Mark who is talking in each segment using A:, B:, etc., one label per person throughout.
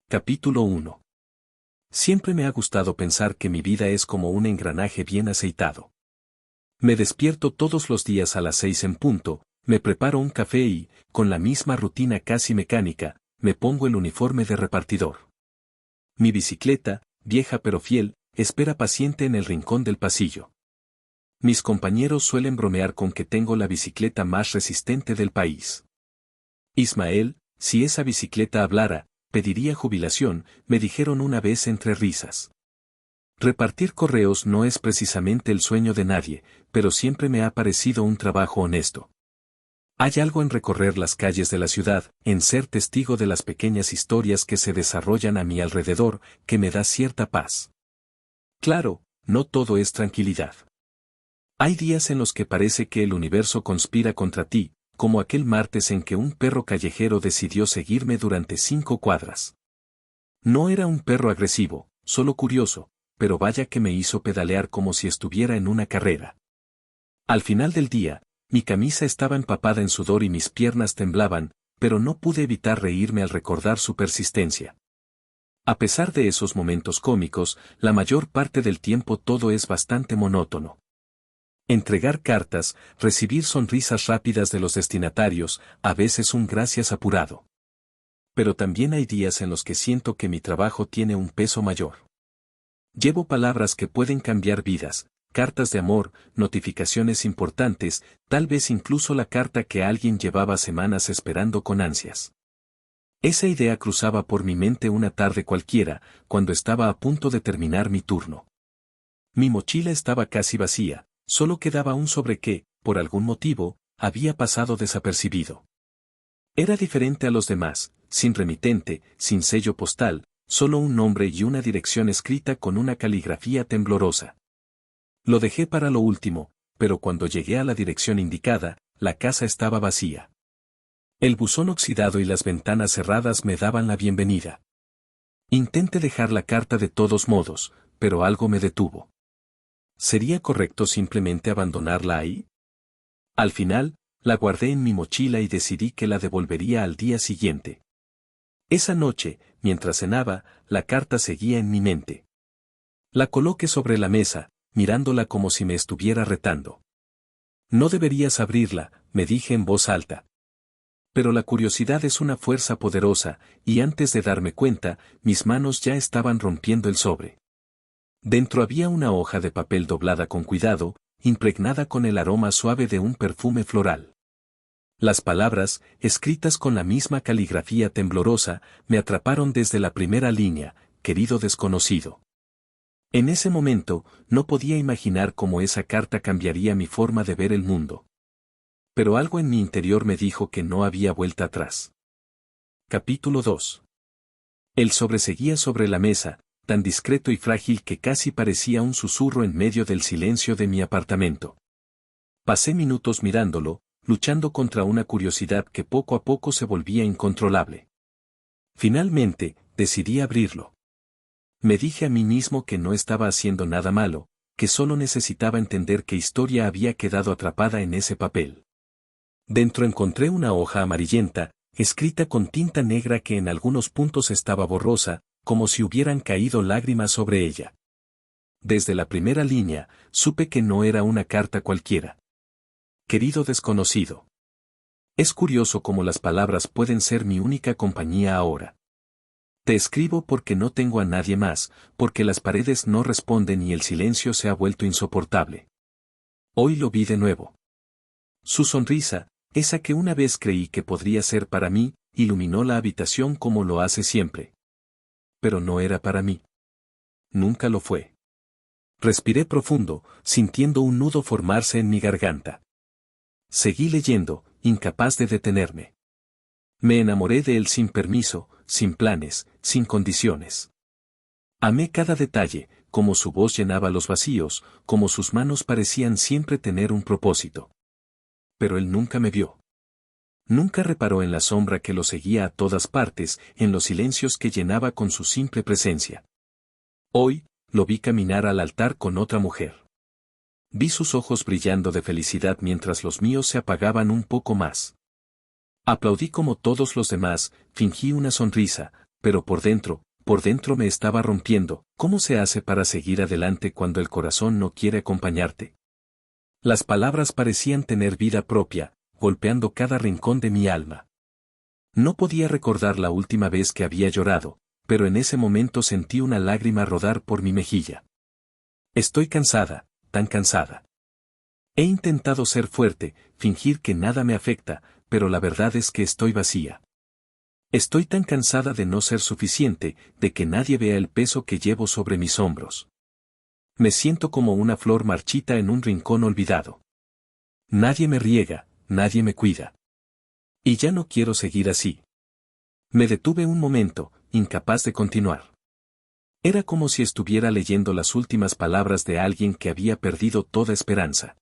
A: Capítulo 1. Siempre me ha gustado pensar que mi vida es como un engranaje bien aceitado. Me despierto todos los días a las 6 en punto, me preparo un café y, con la misma rutina casi mecánica, me pongo el uniforme de repartidor. Mi bicicleta, vieja pero fiel, espera paciente en el rincón del pasillo. Mis compañeros suelen bromear con que tengo la bicicleta más resistente del país. Ismael, si esa bicicleta hablara, pediría jubilación, me dijeron una vez entre risas. Repartir correos no es precisamente el sueño de nadie, pero siempre me ha parecido un trabajo honesto. Hay algo en recorrer las calles de la ciudad, en ser testigo de las pequeñas historias que se desarrollan a mi alrededor, que me da cierta paz. Claro, no todo es tranquilidad. Hay días en los que parece que el universo conspira contra ti, como aquel martes en que un perro callejero decidió seguirme durante 5 cuadras. No era un perro agresivo, solo curioso, pero vaya que me hizo pedalear como si estuviera en una carrera. Al final del día, mi camisa estaba empapada en sudor y mis piernas temblaban, pero no pude evitar reírme al recordar su persistencia. A pesar de esos momentos cómicos, la mayor parte del tiempo todo es bastante monótono. Entregar cartas, recibir sonrisas rápidas de los destinatarios, a veces un gracias apurado. Pero también hay días en los que siento que mi trabajo tiene un peso mayor. Llevo palabras que pueden cambiar vidas, cartas de amor, notificaciones importantes, tal vez incluso la carta que alguien llevaba semanas esperando con ansias. Esa idea cruzaba por mi mente una tarde cualquiera, cuando estaba a punto de terminar mi turno. Mi mochila estaba casi vacía. Solo quedaba un sobre que, por algún motivo, había pasado desapercibido. Era diferente a los demás, sin remitente, sin sello postal, solo un nombre y una dirección escrita con una caligrafía temblorosa. Lo dejé para lo último, pero cuando llegué a la dirección indicada, la casa estaba vacía. El buzón oxidado y las ventanas cerradas me daban la bienvenida. Intenté dejar la carta de todos modos, pero algo me detuvo. ¿Sería correcto simplemente abandonarla ahí? Al final, la guardé en mi mochila y decidí que la devolvería al día siguiente. Esa noche, mientras cenaba, la carta seguía en mi mente. La coloqué sobre la mesa, mirándola como si me estuviera retando. No deberías abrirla, me dije en voz alta. Pero la curiosidad es una fuerza poderosa, y antes de darme cuenta, mis manos ya estaban rompiendo el sobre. Dentro había una hoja de papel doblada con cuidado, impregnada con el aroma suave de un perfume floral. Las palabras, escritas con la misma caligrafía temblorosa, me atraparon desde la primera línea, querido desconocido. En ese momento, no podía imaginar cómo esa carta cambiaría mi forma de ver el mundo. Pero algo en mi interior me dijo que no había vuelta atrás. Capítulo 2. El sobre seguía sobre la mesa, tan discreto y frágil que casi parecía un susurro en medio del silencio de mi apartamento. Pasé minutos mirándolo, luchando contra una curiosidad que poco a poco se volvía incontrolable. Finalmente, decidí abrirlo. Me dije a mí mismo que no estaba haciendo nada malo, que solo necesitaba entender qué historia había quedado atrapada en ese papel. Dentro encontré una hoja amarillenta, escrita con tinta negra que en algunos puntos estaba borrosa, como si hubieran caído lágrimas sobre ella. Desde la primera línea, supe que no era una carta cualquiera. Querido desconocido. Es curioso cómo las palabras pueden ser mi única compañía ahora. Te escribo porque no tengo a nadie más, porque las paredes no responden y el silencio se ha vuelto insoportable. Hoy lo vi de nuevo. Su sonrisa, esa que una vez creí que podría ser para mí, iluminó la habitación como lo hace siempre. Pero no era para mí. Nunca lo fue. Respiré profundo, sintiendo un nudo formarse en mi garganta. Seguí leyendo, incapaz de detenerme. Me enamoré de él sin permiso, sin planes, sin condiciones. Amé cada detalle, como su voz llenaba los vacíos, como sus manos parecían siempre tener un propósito. Pero él nunca me vio. Nunca reparó en la sombra que lo seguía a todas partes, en los silencios que llenaba con su simple presencia. Hoy, lo vi caminar al altar con otra mujer. Vi sus ojos brillando de felicidad mientras los míos se apagaban un poco más. Aplaudí como todos los demás, fingí una sonrisa, pero por dentro me estaba rompiendo. ¿Cómo se hace para seguir adelante cuando el corazón no quiere acompañarte? Las palabras parecían tener vida propia, golpeando cada rincón de mi alma. No podía recordar la última vez que había llorado, pero en ese momento sentí una lágrima rodar por mi mejilla. Estoy cansada, tan cansada. He intentado ser fuerte, fingir que nada me afecta, pero la verdad es que estoy vacía. Estoy tan cansada de no ser suficiente, de que nadie vea el peso que llevo sobre mis hombros. Me siento como una flor marchita en un rincón olvidado. Nadie me riega, nadie me cuida. Y ya no quiero seguir así. Me detuve un momento, incapaz de continuar. Era como si estuviera leyendo las últimas palabras de alguien que había perdido toda esperanza.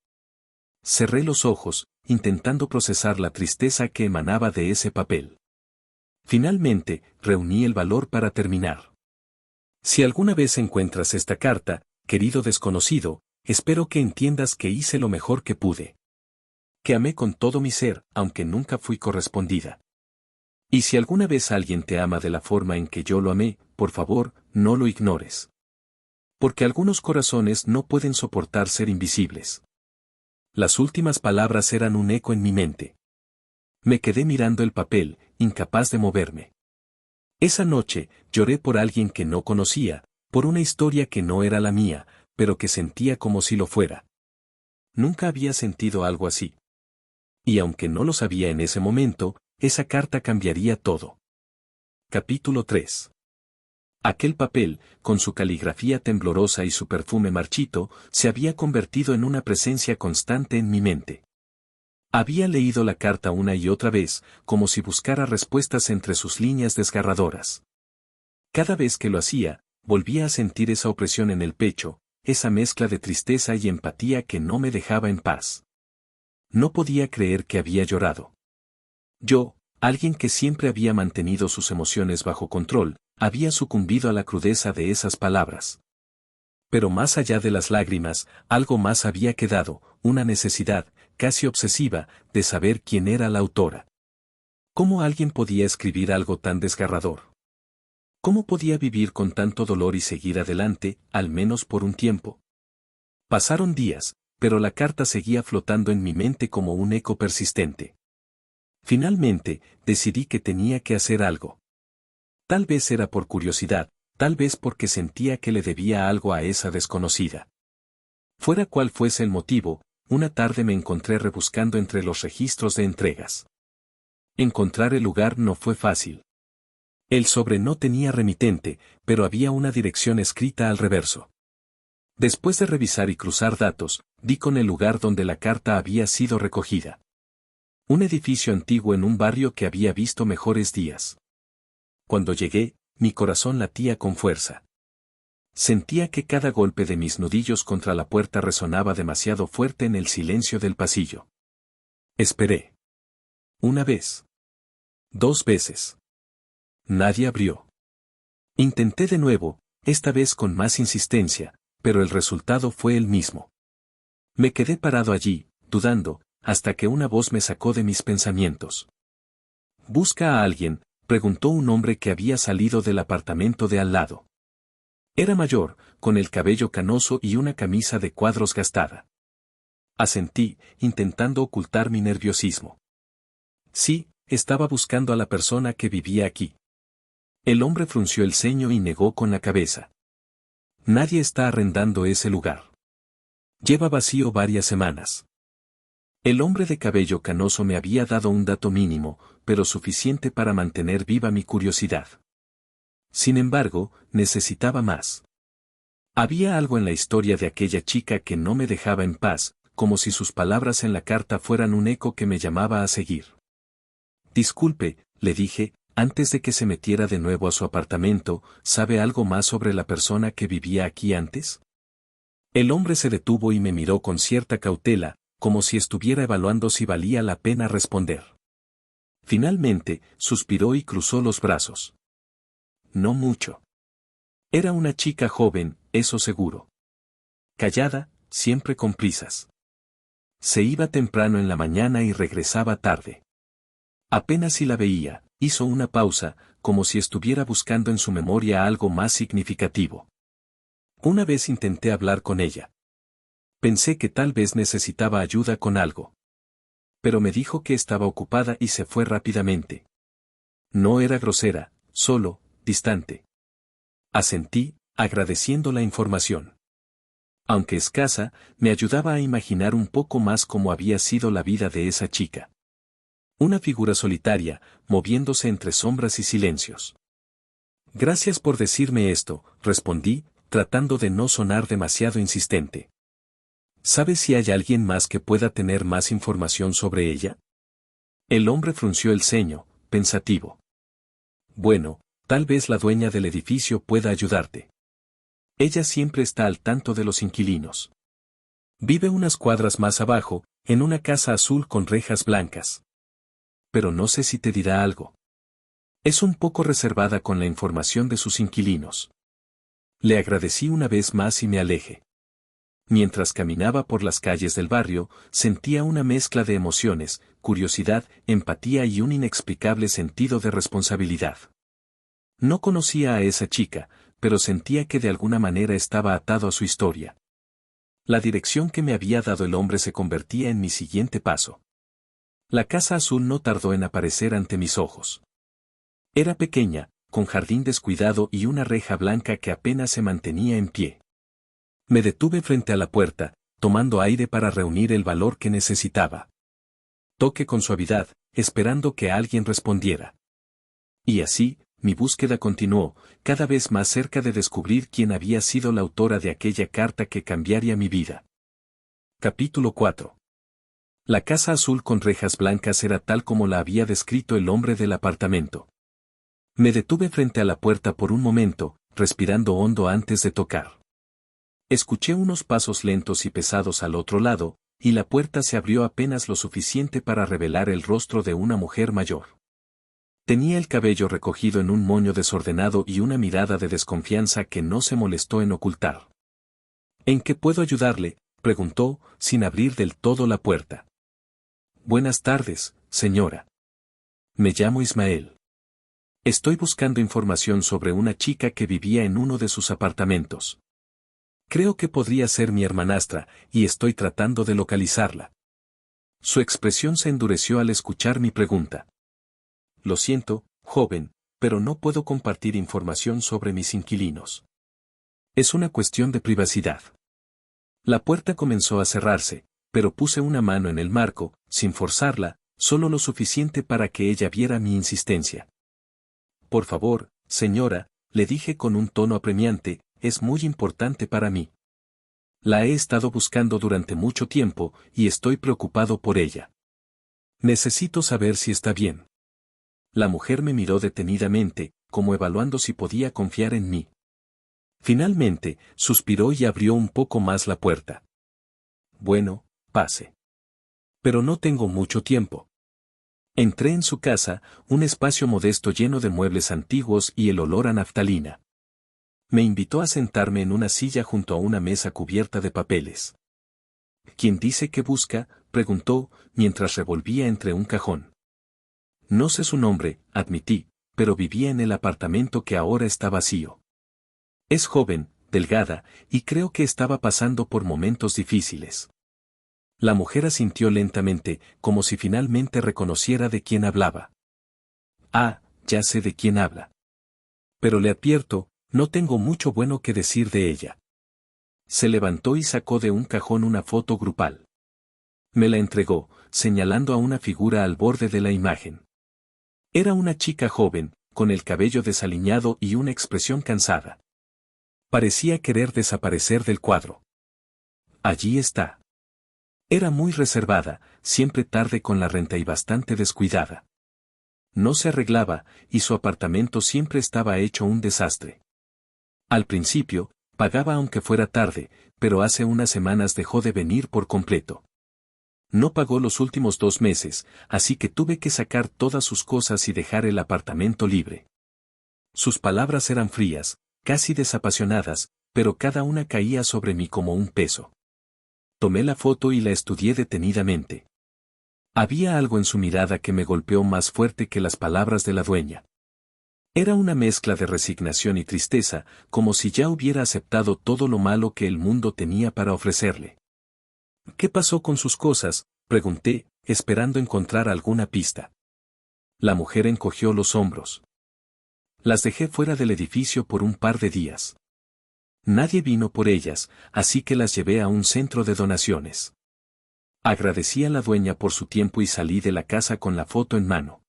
A: Cerré los ojos, intentando procesar la tristeza que emanaba de ese papel. Finalmente, reuní el valor para terminar. Si alguna vez encuentras esta carta, querido desconocido, espero que entiendas que hice lo mejor que pude. Que amé con todo mi ser, aunque nunca fui correspondida. Y si alguna vez alguien te ama de la forma en que yo lo amé, por favor, no lo ignores. Porque algunos corazones no pueden soportar ser invisibles. Las últimas palabras eran un eco en mi mente. Me quedé mirando el papel, incapaz de moverme. Esa noche, lloré por alguien que no conocía, por una historia que no era la mía, pero que sentía como si lo fuera. Nunca había sentido algo así. Y aunque no lo sabía en ese momento, esa carta cambiaría todo. Capítulo 3. Aquel papel, con su caligrafía temblorosa y su perfume marchito, se había convertido en una presencia constante en mi mente. Había leído la carta una y otra vez, como si buscara respuestas entre sus líneas desgarradoras. Cada vez que lo hacía, volvía a sentir esa opresión en el pecho, esa mezcla de tristeza y empatía que no me dejaba en paz. No podía creer que había llorado. Yo, alguien que siempre había mantenido sus emociones bajo control, había sucumbido a la crudeza de esas palabras. Pero más allá de las lágrimas, algo más había quedado, una necesidad, casi obsesiva, de saber quién era la autora. ¿Cómo alguien podía escribir algo tan desgarrador? ¿Cómo podía vivir con tanto dolor y seguir adelante, al menos por un tiempo? Pasaron días, pero la carta seguía flotando en mi mente como un eco persistente. Finalmente, decidí que tenía que hacer algo. Tal vez era por curiosidad, tal vez porque sentía que le debía algo a esa desconocida. Fuera cual fuese el motivo, una tarde me encontré rebuscando entre los registros de entregas. Encontrar el lugar no fue fácil. El sobre no tenía remitente, pero había una dirección escrita al reverso. Después de revisar y cruzar datos, di con el lugar donde la carta había sido recogida. Un edificio antiguo en un barrio que había visto mejores días. Cuando llegué, mi corazón latía con fuerza. Sentía que cada golpe de mis nudillos contra la puerta resonaba demasiado fuerte en el silencio del pasillo. Esperé. Una vez. 2 veces. Nadie abrió. Intenté de nuevo, esta vez con más insistencia, pero el resultado fue el mismo. Me quedé parado allí, dudando, hasta que una voz me sacó de mis pensamientos. «¿Busca a alguien?», preguntó un hombre que había salido del apartamento de al lado. Era mayor, con el cabello canoso y una camisa de cuadros gastada. Asentí, intentando ocultar mi nerviosismo. Sí, estaba buscando a la persona que vivía aquí. El hombre frunció el ceño y negó con la cabeza. Nadie está arrendando ese lugar. Lleva vacío varias semanas. El hombre de cabello canoso me había dado un dato mínimo, pero suficiente para mantener viva mi curiosidad. Sin embargo, necesitaba más. Había algo en la historia de aquella chica que no me dejaba en paz, como si sus palabras en la carta fueran un eco que me llamaba a seguir. «Disculpe», le dije, antes de que se metiera de nuevo a su apartamento, ¿sabe algo más sobre la persona que vivía aquí antes? El hombre se detuvo y me miró con cierta cautela, como si estuviera evaluando si valía la pena responder. Finalmente, suspiró y cruzó los brazos. No mucho. Era una chica joven, eso seguro. Callada, siempre con prisas. Se iba temprano en la mañana y regresaba tarde. Apenas si la veía, hizo una pausa, como si estuviera buscando en su memoria algo más significativo. Una vez intenté hablar con ella. Pensé que tal vez necesitaba ayuda con algo. Pero me dijo que estaba ocupada y se fue rápidamente. No era grosera, solo, distante. Asentí, agradeciendo la información. Aunque escasa, me ayudaba a imaginar un poco más cómo había sido la vida de esa chica. Una figura solitaria, moviéndose entre sombras y silencios. Gracias por decirme esto, respondí, tratando de no sonar demasiado insistente. ¿Sabes si hay alguien más que pueda tener más información sobre ella? El hombre frunció el ceño, pensativo. Bueno, tal vez la dueña del edificio pueda ayudarte. Ella siempre está al tanto de los inquilinos. Vive unas cuadras más abajo, en una casa azul con rejas blancas. Pero no sé si te dirá algo. Es un poco reservada con la información de sus inquilinos. Le agradecí una vez más y me alejé. Mientras caminaba por las calles del barrio, sentía una mezcla de emociones, curiosidad, empatía y un inexplicable sentido de responsabilidad. No conocía a esa chica, pero sentía que de alguna manera estaba atado a su historia. La dirección que me había dado el hombre se convertía en mi siguiente paso. La casa azul no tardó en aparecer ante mis ojos. Era pequeña, con jardín descuidado y una reja blanca que apenas se mantenía en pie. Me detuve frente a la puerta, tomando aire para reunir el valor que necesitaba. Toqué con suavidad, esperando que alguien respondiera. Y así, mi búsqueda continuó, cada vez más cerca de descubrir quién había sido la autora de aquella carta que cambiaría mi vida. Capítulo 4. La casa azul con rejas blancas era tal como la había descrito el hombre del apartamento. Me detuve frente a la puerta por un momento, respirando hondo antes de tocar. Escuché unos pasos lentos y pesados al otro lado, y la puerta se abrió apenas lo suficiente para revelar el rostro de una mujer mayor. Tenía el cabello recogido en un moño desordenado y una mirada de desconfianza que no se molestó en ocultar. ¿En qué puedo ayudarle?, preguntó, sin abrir del todo la puerta. Buenas tardes, señora. Me llamo Ismael. Estoy buscando información sobre una chica que vivía en uno de sus apartamentos. Creo que podría ser mi hermanastra, y estoy tratando de localizarla. Su expresión se endureció al escuchar mi pregunta. Lo siento, joven, pero no puedo compartir información sobre mis inquilinos. Es una cuestión de privacidad. La puerta comenzó a cerrarse, pero puse una mano en el marco, sin forzarla, solo lo suficiente para que ella viera mi insistencia. Por favor, señora, le dije con un tono apremiante, es muy importante para mí. La he estado buscando durante mucho tiempo, y estoy preocupado por ella. Necesito saber si está bien. La mujer me miró detenidamente, como evaluando si podía confiar en mí. Finalmente, suspiró y abrió un poco más la puerta. Bueno, pase. Pero no tengo mucho tiempo. Entré en su casa, un espacio modesto lleno de muebles antiguos y el olor a naftalina. Me invitó a sentarme en una silla junto a una mesa cubierta de papeles. ¿Quién dice que busca?, preguntó, mientras revolvía entre un cajón. No sé su nombre, admití, pero vivía en el apartamento que ahora está vacío. Es joven, delgada, y creo que estaba pasando por momentos difíciles. La mujer asintió lentamente, como si finalmente reconociera de quién hablaba. Ah, ya sé de quién habla. Pero le advierto, no tengo mucho bueno que decir de ella. Se levantó y sacó de un cajón una foto grupal. Me la entregó, señalando a una figura al borde de la imagen. Era una chica joven, con el cabello desaliñado y una expresión cansada. Parecía querer desaparecer del cuadro. Allí está. Era muy reservada, siempre tarde con la renta y bastante descuidada. No se arreglaba, y su apartamento siempre estaba hecho un desastre. Al principio, pagaba aunque fuera tarde, pero hace unas semanas dejó de venir por completo. No pagó los últimos 2 meses, así que tuve que sacar todas sus cosas y dejar el apartamento libre. Sus palabras eran frías, casi desapasionadas, pero cada una caía sobre mí como un peso. Tomé la foto y la estudié detenidamente. Había algo en su mirada que me golpeó más fuerte que las palabras de la dueña. Era una mezcla de resignación y tristeza, como si ya hubiera aceptado todo lo malo que el mundo tenía para ofrecerle. ¿Qué pasó con sus cosas?, pregunté, esperando encontrar alguna pista. La mujer encogió los hombros. Las dejé fuera del edificio por un par de días. Nadie vino por ellas, así que las llevé a un centro de donaciones. Agradecí a la dueña por su tiempo y salí de la casa con la foto en mano.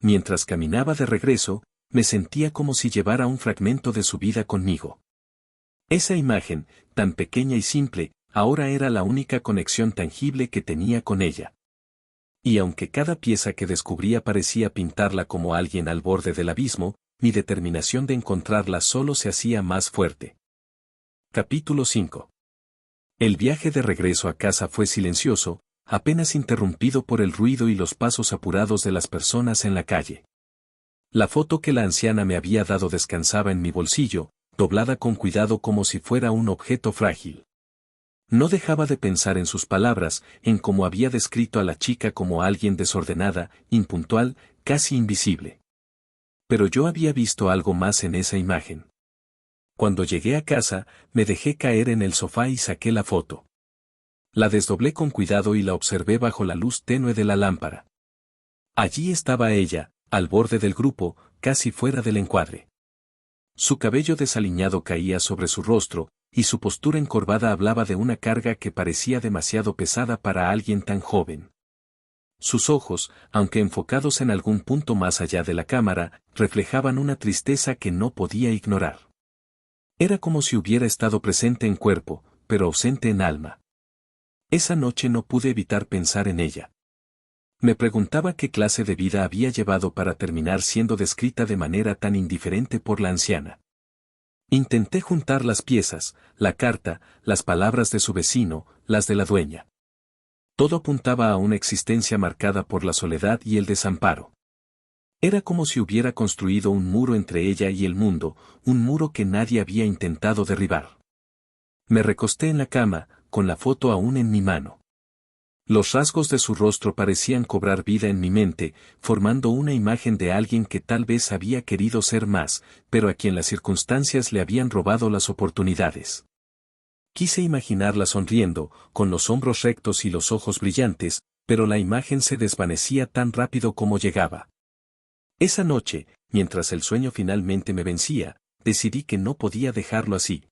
A: Mientras caminaba de regreso, me sentía como si llevara un fragmento de su vida conmigo. Esa imagen, tan pequeña y simple, ahora era la única conexión tangible que tenía con ella. Y aunque cada pieza que descubría parecía pintarla como alguien al borde del abismo, mi determinación de encontrarla solo se hacía más fuerte. Capítulo 5. El viaje de regreso a casa fue silencioso, apenas interrumpido por el ruido y los pasos apurados de las personas en la calle. La foto que la anciana me había dado descansaba en mi bolsillo, doblada con cuidado como si fuera un objeto frágil. No dejaba de pensar en sus palabras, en cómo había descrito a la chica como alguien desordenada, impuntual, casi invisible. Pero yo había visto algo más en esa imagen. Cuando llegué a casa, me dejé caer en el sofá y saqué la foto. La desdoblé con cuidado y la observé bajo la luz tenue de la lámpara. Allí estaba ella, al borde del grupo, casi fuera del encuadre. Su cabello desaliñado caía sobre su rostro, y su postura encorvada hablaba de una carga que parecía demasiado pesada para alguien tan joven. Sus ojos, aunque enfocados en algún punto más allá de la cámara, reflejaban una tristeza que no podía ignorar. Era como si hubiera estado presente en cuerpo, pero ausente en alma. Esa noche no pude evitar pensar en ella. Me preguntaba qué clase de vida había llevado para terminar siendo descrita de manera tan indiferente por la anciana. Intenté juntar las piezas, la carta, las palabras de su vecino, las de la dueña. Todo apuntaba a una existencia marcada por la soledad y el desamparo. Era como si hubiera construido un muro entre ella y el mundo, un muro que nadie había intentado derribar. Me recosté en la cama, con la foto aún en mi mano. Los rasgos de su rostro parecían cobrar vida en mi mente, formando una imagen de alguien que tal vez había querido ser más, pero a quien las circunstancias le habían robado las oportunidades. Quise imaginarla sonriendo, con los hombros rectos y los ojos brillantes, pero la imagen se desvanecía tan rápido como llegaba. Esa noche, mientras el sueño finalmente me vencía, decidí que no podía dejarlo así.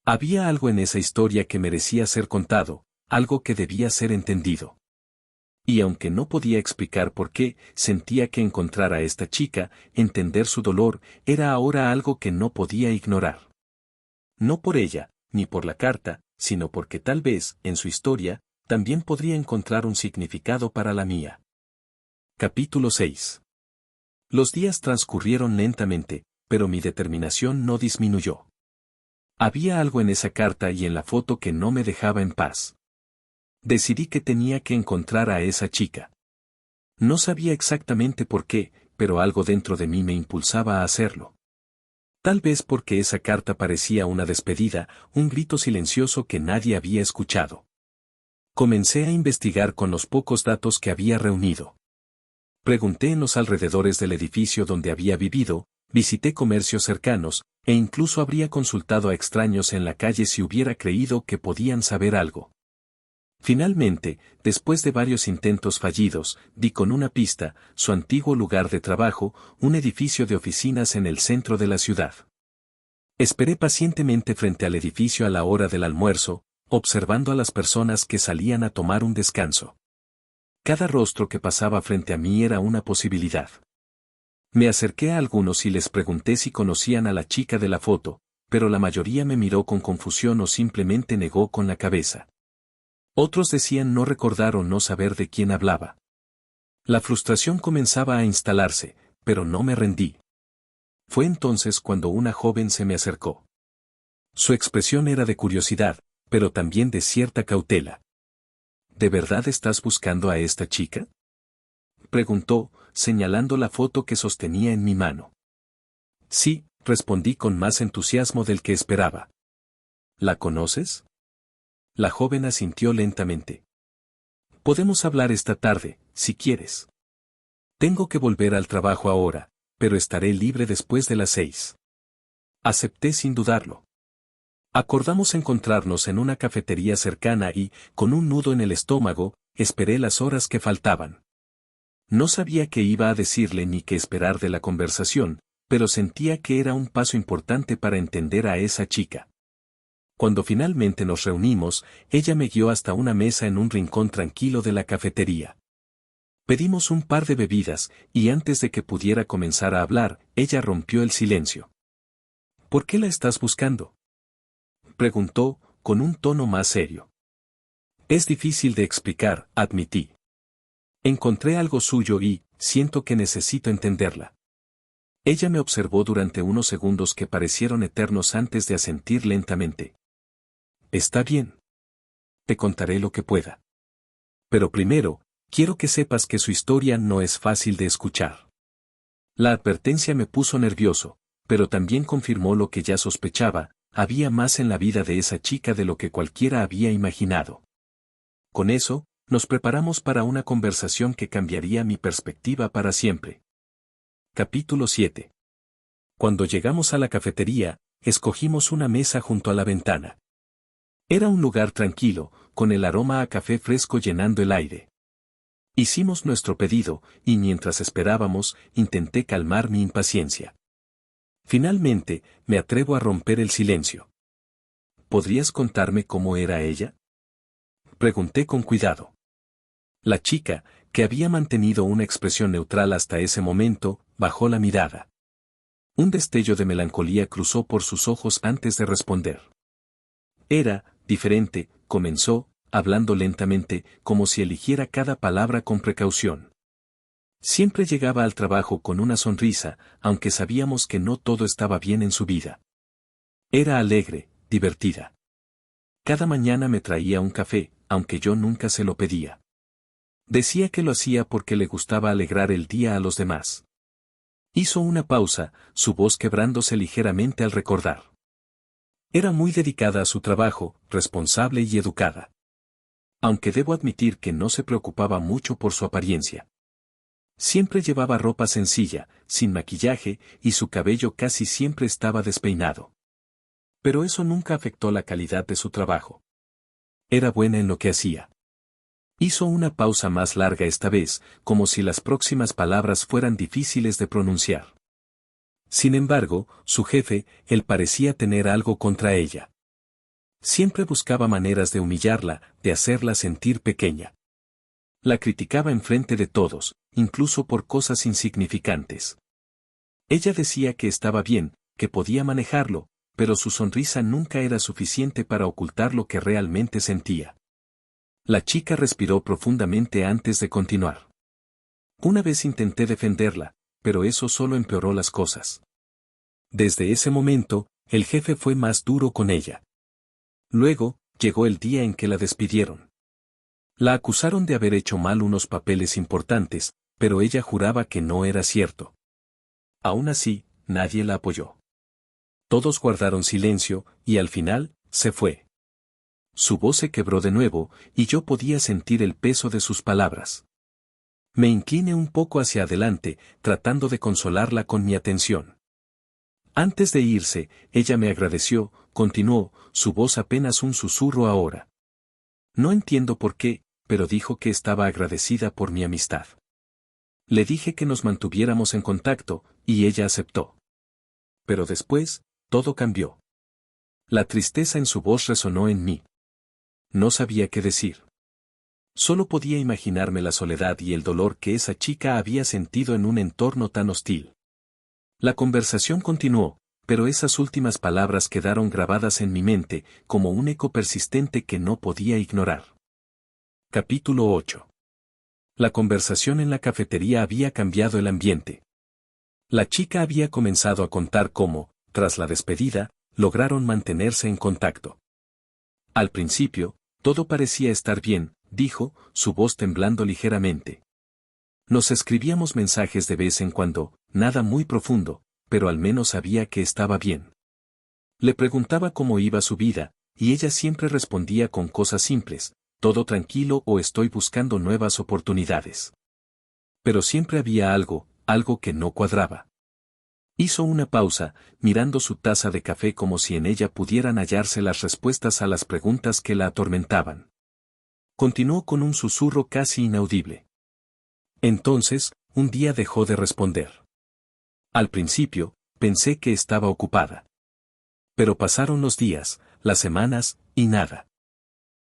A: Había algo en esa historia que merecía ser contado, algo que debía ser entendido. Y aunque no podía explicar por qué, sentía que encontrar a esta chica, entender su dolor, era ahora algo que no podía ignorar. No por ella, ni por la carta, sino porque tal vez, en su historia, también podría encontrar un significado para la mía. Capítulo 6. Los días transcurrieron lentamente, pero mi determinación no disminuyó. Había algo en esa carta y en la foto que no me dejaba en paz. Decidí que tenía que encontrar a esa chica. No sabía exactamente por qué, pero algo dentro de mí me impulsaba a hacerlo. Tal vez porque esa carta parecía una despedida, un grito silencioso que nadie había escuchado. Comencé a investigar con los pocos datos que había reunido. Pregunté en los alrededores del edificio donde había vivido, visité comercios cercanos, e incluso habría consultado a extraños en la calle si hubiera creído que podían saber algo. Finalmente, después de varios intentos fallidos, di con una pista, su antiguo lugar de trabajo, un edificio de oficinas en el centro de la ciudad. Esperé pacientemente frente al edificio a la hora del almuerzo, observando a las personas que salían a tomar un descanso. Cada rostro que pasaba frente a mí era una posibilidad. Me acerqué a algunos y les pregunté si conocían a la chica de la foto, pero la mayoría me miró con confusión o simplemente negó con la cabeza. Otros decían no recordar o no saber de quién hablaba. La frustración comenzaba a instalarse, pero no me rendí. Fue entonces cuando una joven se me acercó. Su expresión era de curiosidad, pero también de cierta cautela. ¿De verdad estás buscando a esta chica?, preguntó, señalando la foto que sostenía en mi mano. Sí, respondí con más entusiasmo del que esperaba. ¿La conoces? La joven asintió lentamente. Podemos hablar esta tarde, si quieres. Tengo que volver al trabajo ahora, pero estaré libre después de las 6. Acepté sin dudarlo. Acordamos encontrarnos en una cafetería cercana y, con un nudo en el estómago, esperé las horas que faltaban. No sabía qué iba a decirle ni qué esperar de la conversación, pero sentía que era un paso importante para entender a esa chica. Cuando finalmente nos reunimos, ella me guió hasta una mesa en un rincón tranquilo de la cafetería. Pedimos un par de bebidas, y antes de que pudiera comenzar a hablar, ella rompió el silencio. ¿Por qué la estás buscando?, preguntó, con un tono más serio. Es difícil de explicar, admití. Encontré algo suyo y, siento que necesito entenderla. Ella me observó durante unos segundos que parecieron eternos antes de asentir lentamente. Está bien. Te contaré lo que pueda. Pero primero, quiero que sepas que su historia no es fácil de escuchar. La advertencia me puso nervioso, pero también confirmó lo que ya sospechaba: había más en la vida de esa chica de lo que cualquiera había imaginado. Con eso, nos preparamos para una conversación que cambiaría mi perspectiva para siempre. Capítulo 7. Cuando llegamos a la cafetería, escogimos una mesa junto a la ventana. Era un lugar tranquilo, con el aroma a café fresco llenando el aire. Hicimos nuestro pedido, y mientras esperábamos, intenté calmar mi impaciencia. Finalmente, me atrevo a romper el silencio. ¿Podrías contarme cómo era ella?, pregunté con cuidado. La chica, que había mantenido una expresión neutral hasta ese momento, bajó la mirada. Un destello de melancolía cruzó por sus ojos antes de responder. Era diferente, comenzó, hablando lentamente, como si eligiera cada palabra con precaución. Siempre llegaba al trabajo con una sonrisa, aunque sabíamos que no todo estaba bien en su vida. Era alegre, divertida. Cada mañana me traía un café, aunque yo nunca se lo pedía. Decía que lo hacía porque le gustaba alegrar el día a los demás. Hizo una pausa, su voz quebrándose ligeramente al recordar. Era muy dedicada a su trabajo, responsable y educada. Aunque debo admitir que no se preocupaba mucho por su apariencia. Siempre llevaba ropa sencilla, sin maquillaje, y su cabello casi siempre estaba despeinado. Pero eso nunca afectó la calidad de su trabajo. Era buena en lo que hacía. Hizo una pausa más larga esta vez, como si las próximas palabras fueran difíciles de pronunciar. Sin embargo, su jefe, él parecía tener algo contra ella. Siempre buscaba maneras de humillarla, de hacerla sentir pequeña. La criticaba enfrente de todos, incluso por cosas insignificantes. Ella decía que estaba bien, que podía manejarlo, pero su sonrisa nunca era suficiente para ocultar lo que realmente sentía. La chica respiró profundamente antes de continuar. Una vez intenté defenderla, pero eso solo empeoró las cosas. Desde ese momento, el jefe fue más duro con ella. Luego, llegó el día en que la despidieron. La acusaron de haber hecho mal unos papeles importantes, pero ella juraba que no era cierto. Aún así, nadie la apoyó. Todos guardaron silencio, y al final, se fue. Su voz se quebró de nuevo, y yo podía sentir el peso de sus palabras. Me incliné un poco hacia adelante, tratando de consolarla con mi atención. Antes de irse, ella me agradeció, continuó, su voz apenas un susurro ahora. No entiendo por qué, pero dijo que estaba agradecida por mi amistad. Le dije que nos mantuviéramos en contacto, y ella aceptó. Pero después, todo cambió. La tristeza en su voz resonó en mí. No sabía qué decir. Solo podía imaginarme la soledad y el dolor que esa chica había sentido en un entorno tan hostil. La conversación continuó, pero esas últimas palabras quedaron grabadas en mi mente, como un eco persistente que no podía ignorar. Capítulo 8. La conversación en la cafetería había cambiado el ambiente. La chica había comenzado a contar cómo, tras la despedida, lograron mantenerse en contacto. Al principio, todo parecía estar bien, dijo, su voz temblando ligeramente. Nos escribíamos mensajes de vez en cuando, nada muy profundo, pero al menos sabía que estaba bien. Le preguntaba cómo iba su vida, y ella siempre respondía con cosas simples: todo tranquilo o estoy buscando nuevas oportunidades. Pero siempre había algo que no cuadraba. Hizo una pausa, mirando su taza de café como si en ella pudieran hallarse las respuestas a las preguntas que la atormentaban. Continuó con un susurro casi inaudible. Entonces, un día dejó de responder. Al principio, pensé que estaba ocupada. Pero pasaron los días, las semanas, y nada.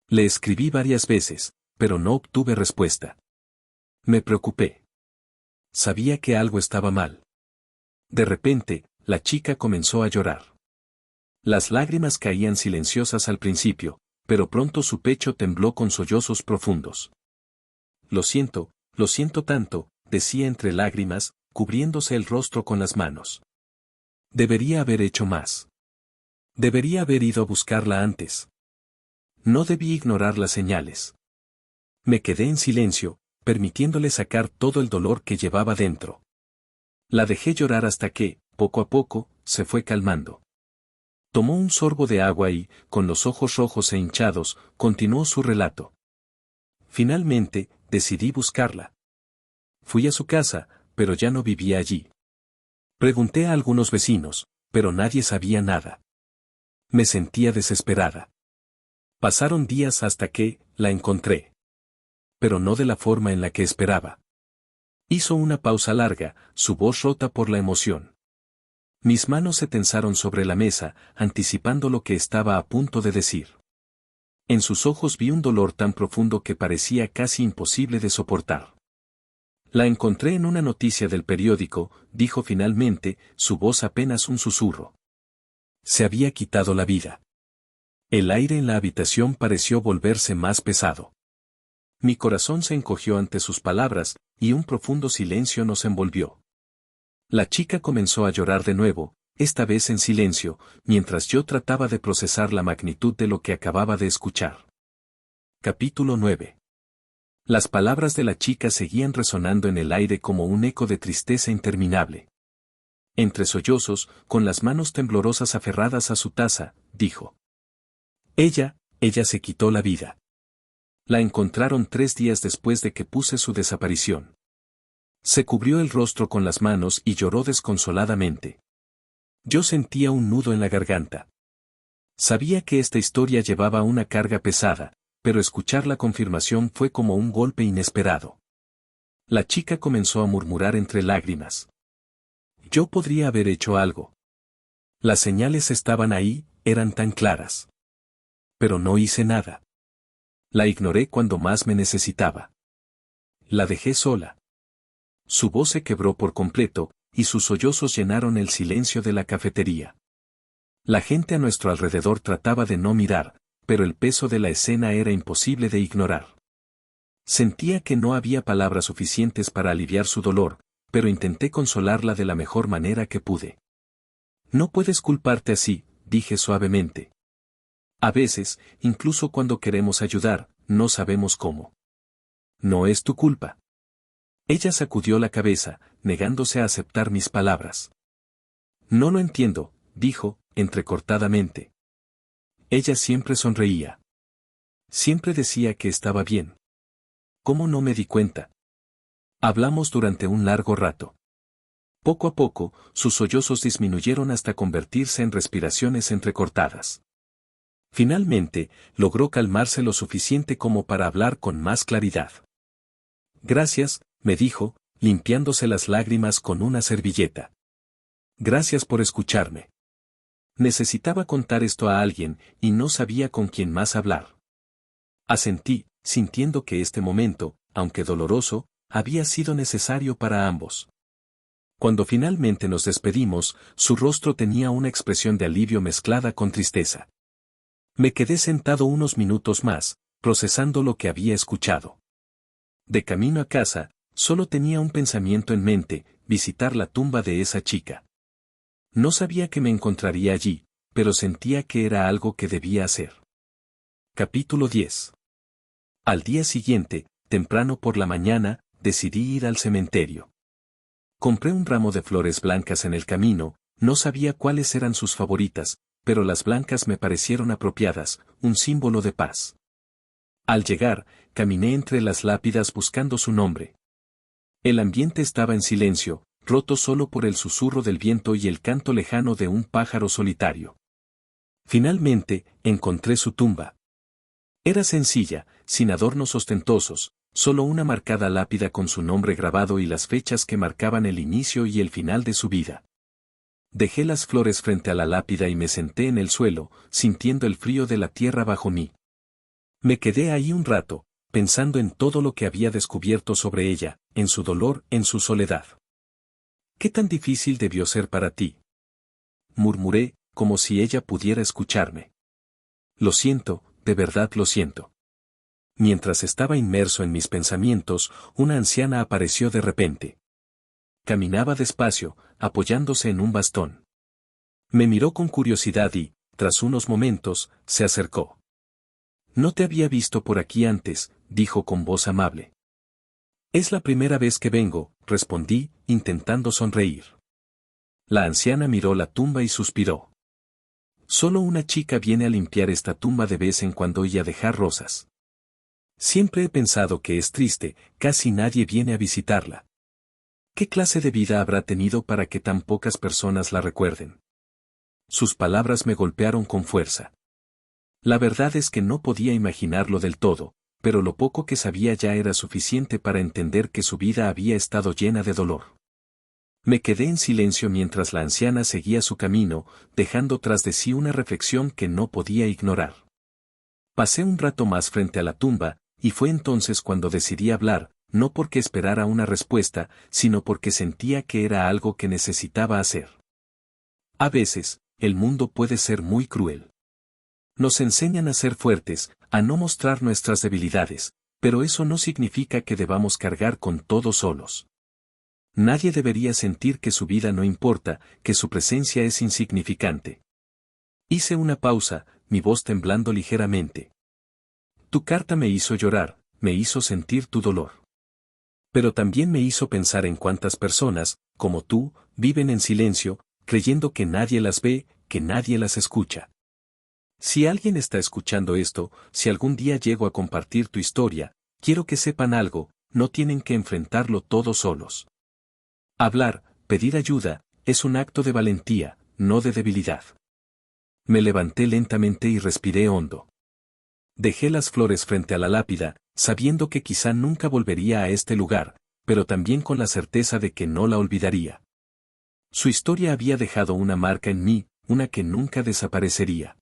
A: Le escribí varias veces, pero no obtuve respuesta. Me preocupé. Sabía que algo estaba mal. De repente, la chica comenzó a llorar. Las lágrimas caían silenciosas al principio, pero pronto su pecho tembló con sollozos profundos. Lo siento tanto, decía entre lágrimas, cubriéndose el rostro con las manos. Debería haber hecho más. Debería haber ido a buscarla antes. No debí ignorar las señales. Me quedé en silencio, permitiéndole sacar todo el dolor que llevaba dentro. La dejé llorar hasta que, poco a poco, se fue calmando. Tomó un sorbo de agua y, con los ojos rojos e hinchados, continuó su relato. Finalmente, decidí buscarla. Fui a su casa, pero ya no vivía allí. Pregunté a algunos vecinos, pero nadie sabía nada. Me sentía desesperada. Pasaron días hasta que, la encontré. Pero no de la forma en la que esperaba. Hizo una pausa larga, su voz rota por la emoción. Mis manos se tensaron sobre la mesa, anticipando lo que estaba a punto de decir. En sus ojos vi un dolor tan profundo que parecía casi imposible de soportar. La encontré en una noticia del periódico, dijo finalmente, su voz apenas un susurro. Se había quitado la vida. El aire en la habitación pareció volverse más pesado. Mi corazón se encogió ante sus palabras, y un profundo silencio nos envolvió. La chica comenzó a llorar de nuevo, esta vez en silencio, mientras yo trataba de procesar la magnitud de lo que acababa de escuchar. Capítulo 9. Las palabras de la chica seguían resonando en el aire como un eco de tristeza interminable. Entre sollozos, con las manos temblorosas aferradas a su taza, dijo. Ella se quitó la vida. La encontraron 3 días después de que puse su desaparición. Se cubrió el rostro con las manos y lloró desconsoladamente. Yo sentía un nudo en la garganta. Sabía que esta historia llevaba una carga pesada, pero escuchar la confirmación fue como un golpe inesperado. La chica comenzó a murmurar entre lágrimas. Yo podría haber hecho algo. Las señales estaban ahí, eran tan claras. Pero no hice nada. La ignoré cuando más me necesitaba. La dejé sola. Su voz se quebró por completo, y sus sollozos llenaron el silencio de la cafetería. La gente a nuestro alrededor trataba de no mirar, pero el peso de la escena era imposible de ignorar. Sentía que no había palabras suficientes para aliviar su dolor, pero intenté consolarla de la mejor manera que pude. No puedes culparte así, dije suavemente. A veces, incluso cuando queremos ayudar, no sabemos cómo. No es tu culpa. Ella sacudió la cabeza, negándose a aceptar mis palabras. No lo entiendo, dijo, entrecortadamente. Ella siempre sonreía. Siempre decía que estaba bien. ¿Cómo no me di cuenta? Hablamos durante un largo rato. Poco a poco, sus sollozos disminuyeron hasta convertirse en respiraciones entrecortadas. Finalmente, logró calmarse lo suficiente como para hablar con más claridad. Gracias, me dijo, limpiándose las lágrimas con una servilleta. Gracias por escucharme. Necesitaba contar esto a alguien, y no sabía con quién más hablar. Asentí, sintiendo que este momento, aunque doloroso, había sido necesario para ambos. Cuando finalmente nos despedimos, su rostro tenía una expresión de alivio mezclada con tristeza. Me quedé sentado unos minutos más, procesando lo que había escuchado. De camino a casa, solo tenía un pensamiento en mente, visitar la tumba de esa chica. No sabía que me encontraría allí, pero sentía que era algo que debía hacer. Capítulo 10. Al día siguiente, temprano por la mañana, decidí ir al cementerio. Compré un ramo de flores blancas en el camino, no sabía cuáles eran sus favoritas, pero las blancas me parecieron apropiadas, un símbolo de paz. Al llegar, caminé entre las lápidas buscando su nombre. El ambiente estaba en silencio, roto solo por el susurro del viento y el canto lejano de un pájaro solitario. Finalmente, encontré su tumba. Era sencilla, sin adornos ostentosos, solo una marcada lápida con su nombre grabado y las fechas que marcaban el inicio y el final de su vida. Dejé las flores frente a la lápida y me senté en el suelo, sintiendo el frío de la tierra bajo mí. Me quedé ahí un rato, pensando en todo lo que había descubierto sobre ella, en su dolor, en su soledad. ¿Qué tan difícil debió ser para ti?, murmuré, como si ella pudiera escucharme. Lo siento, de verdad lo siento. Mientras estaba inmerso en mis pensamientos, una anciana apareció de repente. Caminaba despacio, apoyándose en un bastón. Me miró con curiosidad y, tras unos momentos, se acercó. No te había visto por aquí antes, dijo con voz amable. Es la primera vez que vengo, respondí, intentando sonreír. La anciana miró la tumba y suspiró. Solo una chica viene a limpiar esta tumba de vez en cuando y a dejar rosas. Siempre he pensado que es triste, casi nadie viene a visitarla. ¿Qué clase de vida habrá tenido para que tan pocas personas la recuerden? Sus palabras me golpearon con fuerza. La verdad es que no podía imaginarlo del todo, pero lo poco que sabía ya era suficiente para entender que su vida había estado llena de dolor. Me quedé en silencio mientras la anciana seguía su camino, dejando tras de sí una reflexión que no podía ignorar. Pasé un rato más frente a la tumba, y fue entonces cuando decidí hablar, no porque esperara una respuesta, sino porque sentía que era algo que necesitaba hacer. A veces, el mundo puede ser muy cruel. Nos enseñan a ser fuertes, a no mostrar nuestras debilidades, pero eso no significa que debamos cargar con todo solos. Nadie debería sentir que su vida no importa, que su presencia es insignificante. Hice una pausa, mi voz temblando ligeramente. Tu carta me hizo llorar, me hizo sentir tu dolor. Pero también me hizo pensar en cuántas personas, como tú, viven en silencio, creyendo que nadie las ve, que nadie las escucha. Si alguien está escuchando esto, si algún día llego a compartir tu historia, quiero que sepan algo, no tienen que enfrentarlo todos solos. Hablar, pedir ayuda, es un acto de valentía, no de debilidad. Me levanté lentamente y respiré hondo. Dejé las flores frente a la lápida, sabiendo que quizá nunca volvería a este lugar, pero también con la certeza de que no la olvidaría. Su historia había dejado una marca en mí, una que nunca desaparecería.